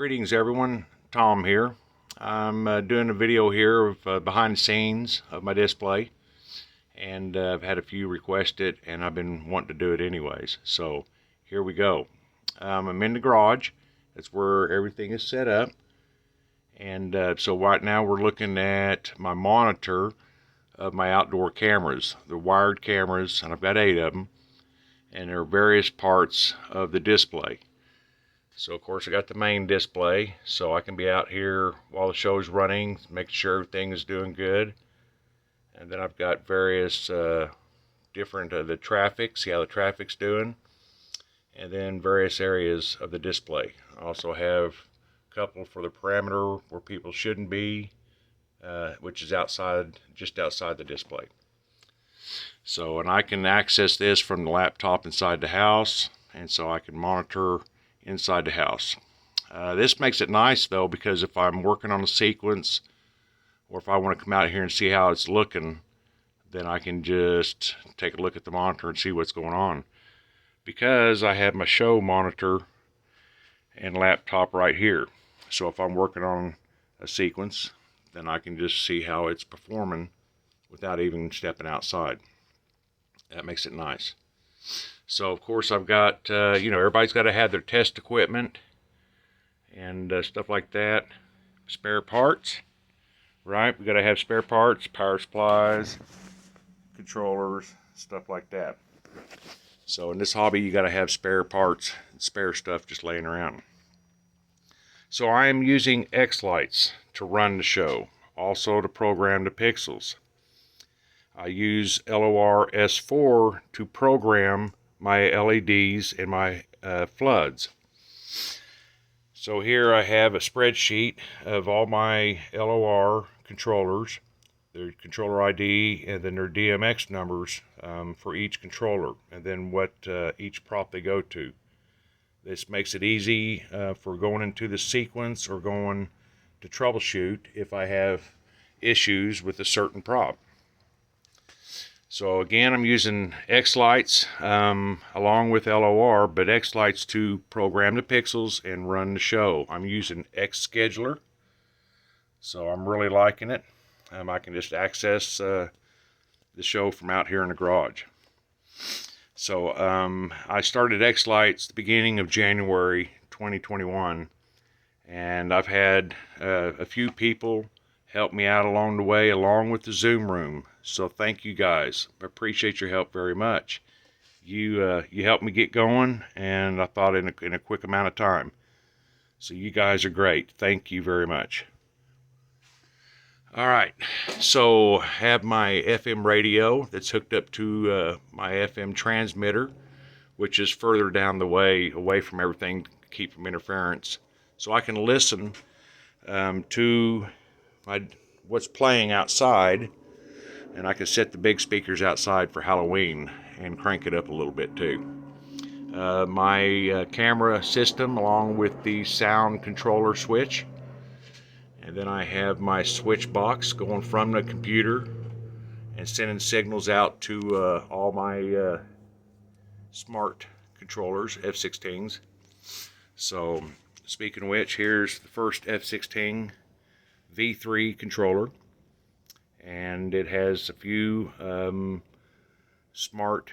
Greetings everyone, Tom here. I'm doing a video here of behind the scenes of my display, and I've had a few request it, and I've been wanting to do it anyways. So here we go. I'm in the garage. That's where everything is set up, and so right now we're looking at my monitor of my outdoor cameras. The wired cameras, and I've got 8 of them, and there are various parts of the display. So of course I got the main display, so I can be out here while the show's running, making sure everything is doing good. And then I've got various different the traffic, see how the traffic's doing, and then various areas of the display. I also have a couple for the parameter where people shouldn't be, which is just outside the display. So, and I can access this from the laptop inside the house, and so I can monitor inside the house. This makes it nice though, because if I'm working on a sequence, or if I want to come out here and see how it's looking, then I can just take a look at the monitor and see what's going on, because I have my show monitor and laptop right here. So if I'm working on a sequence, then I can just see how it's performing without even stepping outside. That makes it nice. So of course I've got, everybody's got to have their test equipment and stuff like that. Spare parts, right? We got to have spare parts, power supplies, controllers, stuff like that. So in this hobby, you got to have spare parts, spare stuff just laying around. So I am using X-Lights to run the show, also to program the pixels. I use LOR S4 to program my LEDs and my floods. So here I have a spreadsheet of all my LOR controllers, their controller ID, and then their DMX numbers for each controller, and then what each prop they go to. This makes it easy for going into the sequence or going to troubleshoot if I have issues with a certain prop. So again, I'm using X-Lights along with LOR, but X-Lights to program the pixels and run the show. I'm using X-Scheduler, so I'm really liking it. I can just access the show from out here in the garage. So I started X-Lights the beginning of January 2021, and I've had a few people help me out along the way, along with the Zoom room. So thank you guys. I appreciate your help very much. You helped me get going, and I thought in a quick amount of time. So you guys are great. Thank you very much. All right, so I have my FM radio that's hooked up to my FM transmitter, which is further down the way, away from everything to keep from interference. So I can listen to what's playing outside, and I can set the big speakers outside for Halloween and crank it up a little bit too. My camera system along with the sound controller switch, and then I have my switch box going from the computer and sending signals out to all my smart controllers, F16s. So speaking of which, here's the first F16 V3 controller, and it has a few smart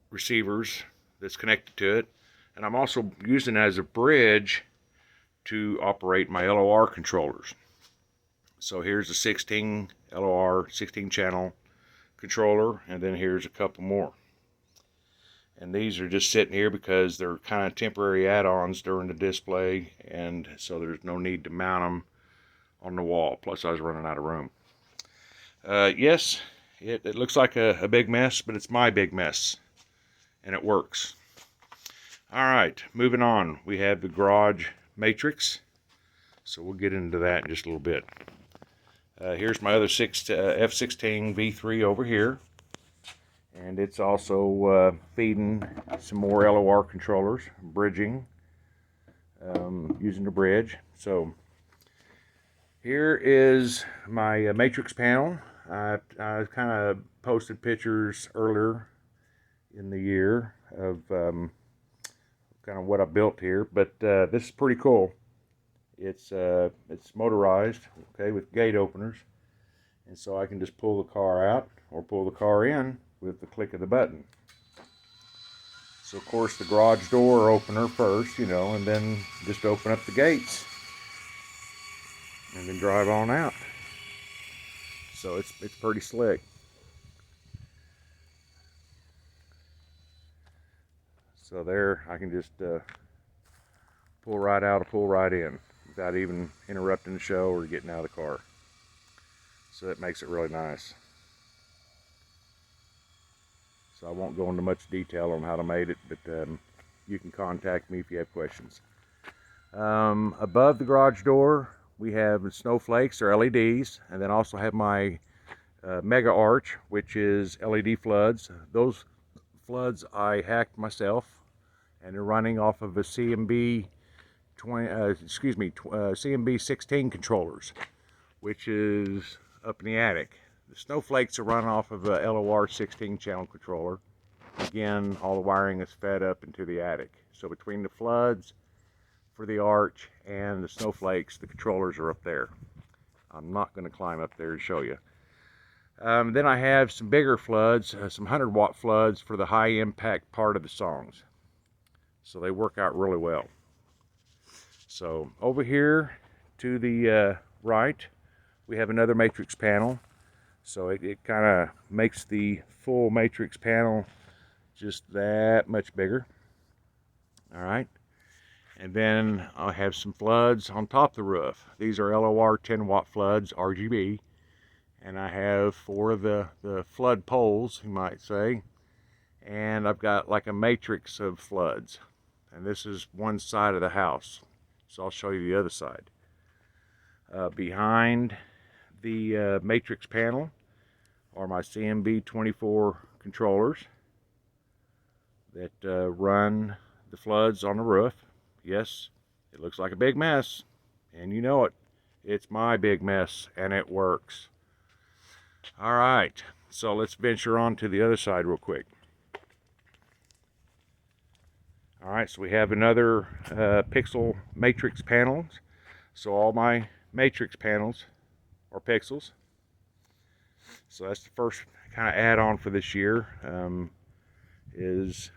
receivers that's connected to it, and I'm also using it as a bridge to operate my LOR controllers. So here's a 16 LOR 16 channel controller, and then here's a couple more, and these are just sitting here because they're kind of temporary add-ons during the display, and so there's no need to mount them on the wall. Plus I was running out of room. Yes, it looks like a big mess, but it's my big mess, and it works. All right, moving on. We have the garage matrix, so we'll get into that in just a little bit. Here's my other F16 V3 over here, and it's also feeding some more LOR controllers, bridging, using the bridge. So here is my matrix panel. I kind of posted pictures earlier in the year of kind of what I built here, but this is pretty cool. It's motorized, okay, with gate openers, and so I can just pull the car out or pull the car in with the click of the button. So of course the garage door opener first, you know, and then just open up the gates and then drive on out. So it's pretty slick. So there I can just pull right out or pull right in without even interrupting the show or getting out of the car. So that makes it really nice. So I won't go into much detail on how to make it, but you can contact me if you have questions. Above the garage door we have snowflakes or LEDs, and then also have my mega arch, which is LED floods. Those floods I hacked myself, and they're running off of a CMB 16 controllers, which is up in the attic. The snowflakes are run off of a LOR 16 channel controller. Again, all the wiring is fed up into the attic. So between the floods for the arch and the snowflakes, the controllers are up there. I'm not going to climb up there to show you. Then I have some bigger floods, some 100-watt floods for the high impact part of the songs. So they work out really well. So over here to the right, we have another matrix panel. So it kind of makes the full matrix panel just that much bigger. All right. And then I have some floods on top of the roof. These are LOR 10-watt floods, RGB. And I have 4 of the flood poles, you might say. And I've got like a matrix of floods. And this is one side of the house. So I'll show you the other side. Behind the matrix panel are my CMB 24 controllers that run the floods on the roof. Yes, it looks like a big mess, and you know it. It's my big mess, and it works. All right, so let's venture on to the other side real quick. All right, so we have another pixel matrix panels. So all my matrix panels are pixels. So that's the first kind of add-on for this year, is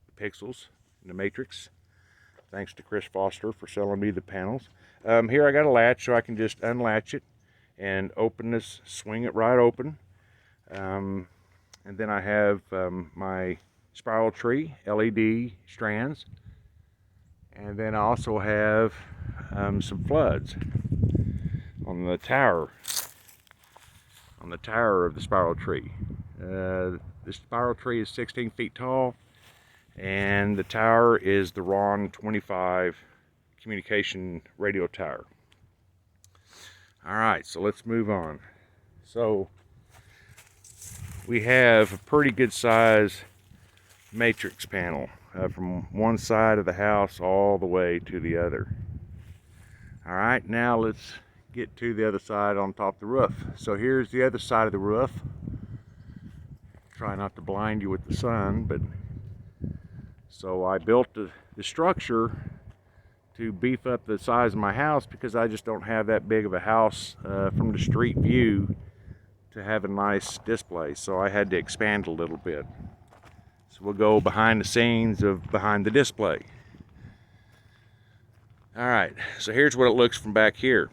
the pixels in the matrix. Thanks to Chris Foster for selling me the panels. Here I got a latch, so I can just unlatch it and open this, swing it right open. And then I have my spiral tree LED strands, and then I also have some floods on the tower of the spiral tree. The spiral tree is 16 feet tall, and the tower is the RON 25 communication radio tower. All right, so let's move on. So we have a pretty good size matrix panel from one side of the house all the way to the other. All right, now let's get to the other side on top of the roof. So here's the other side of the roof. Try not to blind you with the sun, but so I built the structure to beef up the size of my house, because I just don't have that big of a house from the street view to have a nice display. So I had to expand a little bit. So we'll go behind the scenes of behind the display. All right, so here's what it looks from back here.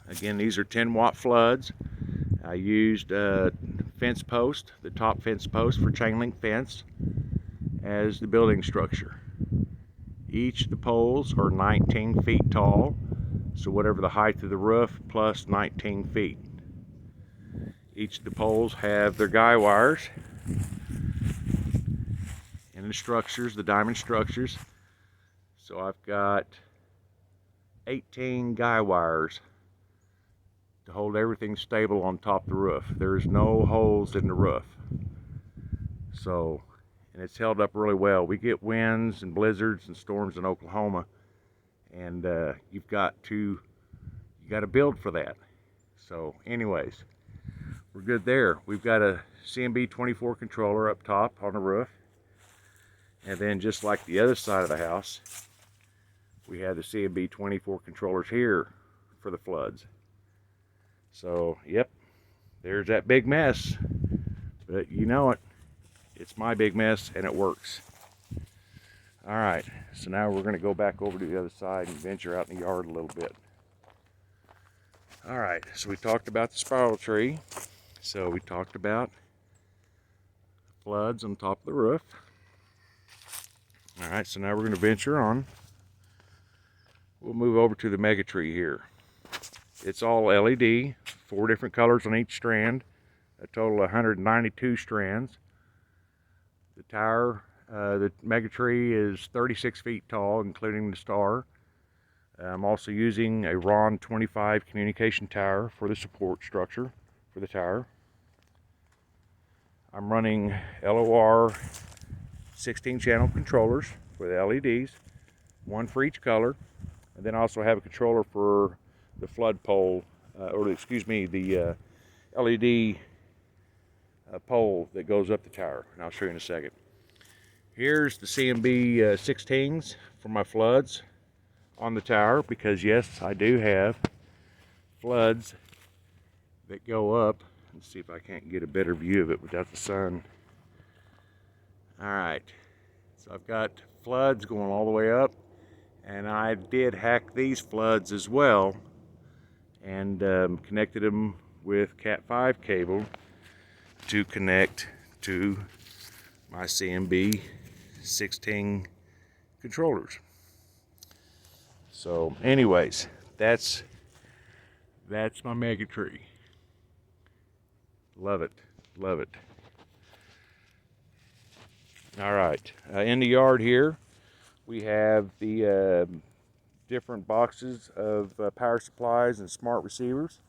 Again, these are 10-watt floods. I used fence post, the top fence post for chain link fence, as the building structure. Each of the poles are 19 feet tall, so whatever the height of the roof plus 19 feet. Each of the poles have their guy wires and the structures, the diamond structures. So I've got 18 guy wires to hold everything stable on top of the roof. There's no holes in the roof. So, and it's held up really well. We get winds and blizzards and storms in Oklahoma, and you got to build for that. So anyways, we're good there. We've got a CMB 24 controller up top on the roof, And then just like the other side of the house, we have the CMB 24 controllers here for the floods. So, yep, there's that big mess. But you know it, it's my big mess and it works. All right, so now we're gonna go back over to the other side and venture out in the yard a little bit. All right, so we talked about the spiral tree. So we talked about floods on top of the roof. All right, so now we're gonna venture on. We'll move over to the mega tree here. It's all LED, 4 different colors on each strand, a total of 192 strands. The tower, the mega tree is 36 feet tall, including the star. I'm also using a RON 25 communication tower for the support structure for the tower. I'm running LOR 16 channel controllers for the LEDs, 1 for each color. And then I also have a controller for the flood pole, the LED pole that goes up the tower, and I'll show you in a second. Here's the CMB 16s for my floods on the tower, because yes, I do have floods that go up. Let's see if I can't get a better view of it without the sun. All right, so I've got floods going all the way up, and I did hack these floods as well, and connected them with Cat 5 cable to connect to my CMB 16 controllers. So anyways, that's my mega tree. Love it, love it. All right, in the yard here we have the different boxes of power supplies and smart receivers.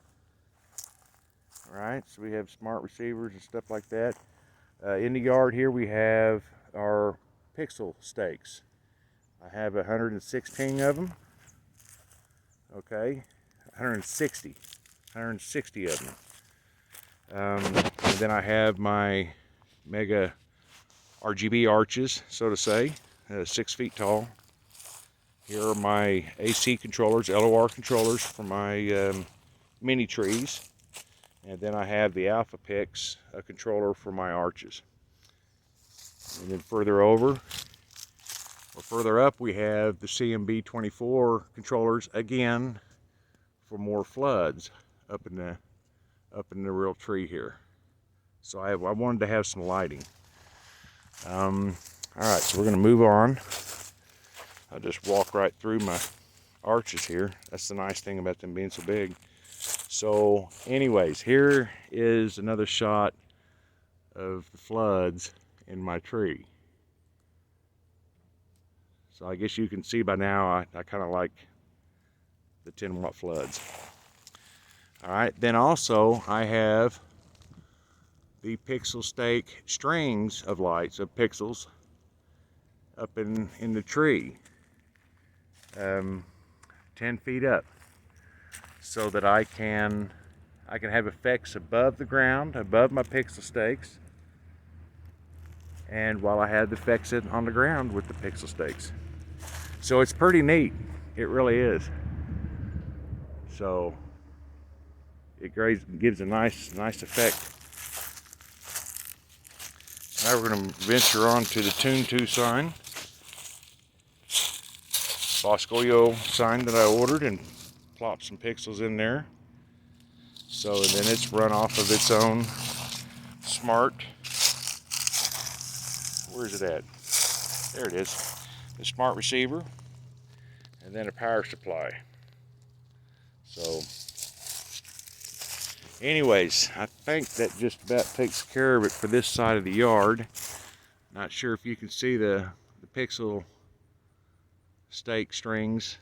All right, so we have smart receivers and stuff like that. In the yard here we have our pixel stakes. I have 116 of them. Okay, 160 of them. And then I have my mega RGB arches, so to say, 6 feet tall. Here are my AC controllers, LOR controllers for my mini trees. And then I have the Alpha Pix, a controller for my arches. And then further over, or further up, we have the CMB 24 controllers again for more floods up in the real tree here. So I wanted to have some lighting. All right, so we're going to move on. I'll just walk right through my arches here. That's the nice thing about them being so big. So anyways, here is another shot of the floods in my tree. So I guess you can see by now I kind of like the 10-watt floods. All right, then also I have the pixel stake strings of lights, of pixels, up in the tree, 10 feet up, so that I can have effects above the ground, above my pixel stakes, and while I have the effects on the ground with the pixel stakes. So it's pretty neat, it really is. So it gives a nice effect. Now we're going to venture on to the Tune 2 sign, Boscoyo sign that I ordered, and plop some pixels in there. So and then it's run off of its own smart, where's it at? There it is. The smart receiver, and then a power supply. So anyways, I think that just about takes care of it for this side of the yard. Not sure if you can see the pixel stake strings,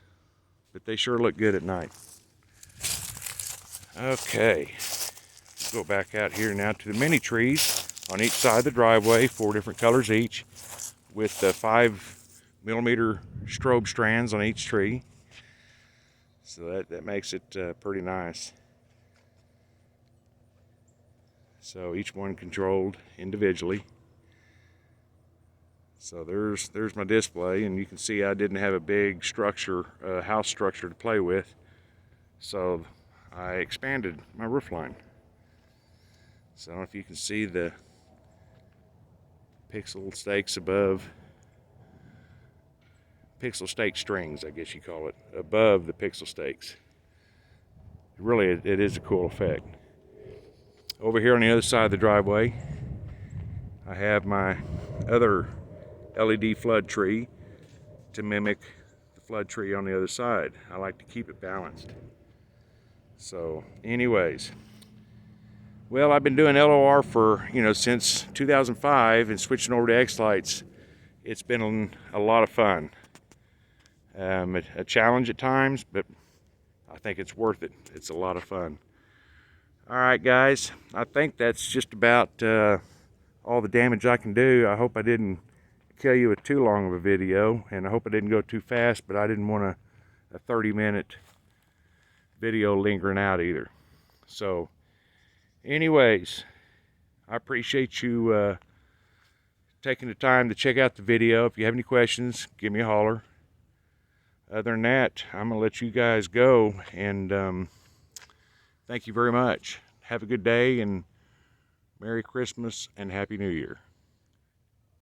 but they sure look good at night. Okay, let's go back out here now to the mini trees on each side of the driveway, 4 different colors each, with 5mm strobe strands on each tree. So that makes it pretty nice. So each one controlled individually. So there's my display, and you can see I didn't have a big structure, house structure to play with. So I expanded my roof line. So I don't know if you can see the pixel stakes above, pixel stake strings, I guess you call it, above the pixel stakes. Really, it is a cool effect. Over here on the other side of the driveway, I have my other LED flood tree to mimic the flood tree on the other side. I like to keep it balanced. So anyways, well, I've been doing LOR for, since 2005, and switching over to X-Lights, it's been a lot of fun. A challenge at times, but I think it's worth it. It's a lot of fun. All right, guys, I think that's just about all the damage I can do. I hope I didn't kill you with too long of a video, and I hope I didn't go too fast, but I didn't want a 30-minute video lingering out either. So anyways, I appreciate you taking the time to check out the video. If you have any questions, give me a holler. Other than that, I'm going to let you guys go, and thank you very much. Have a good day, and Merry Christmas and Happy New Year.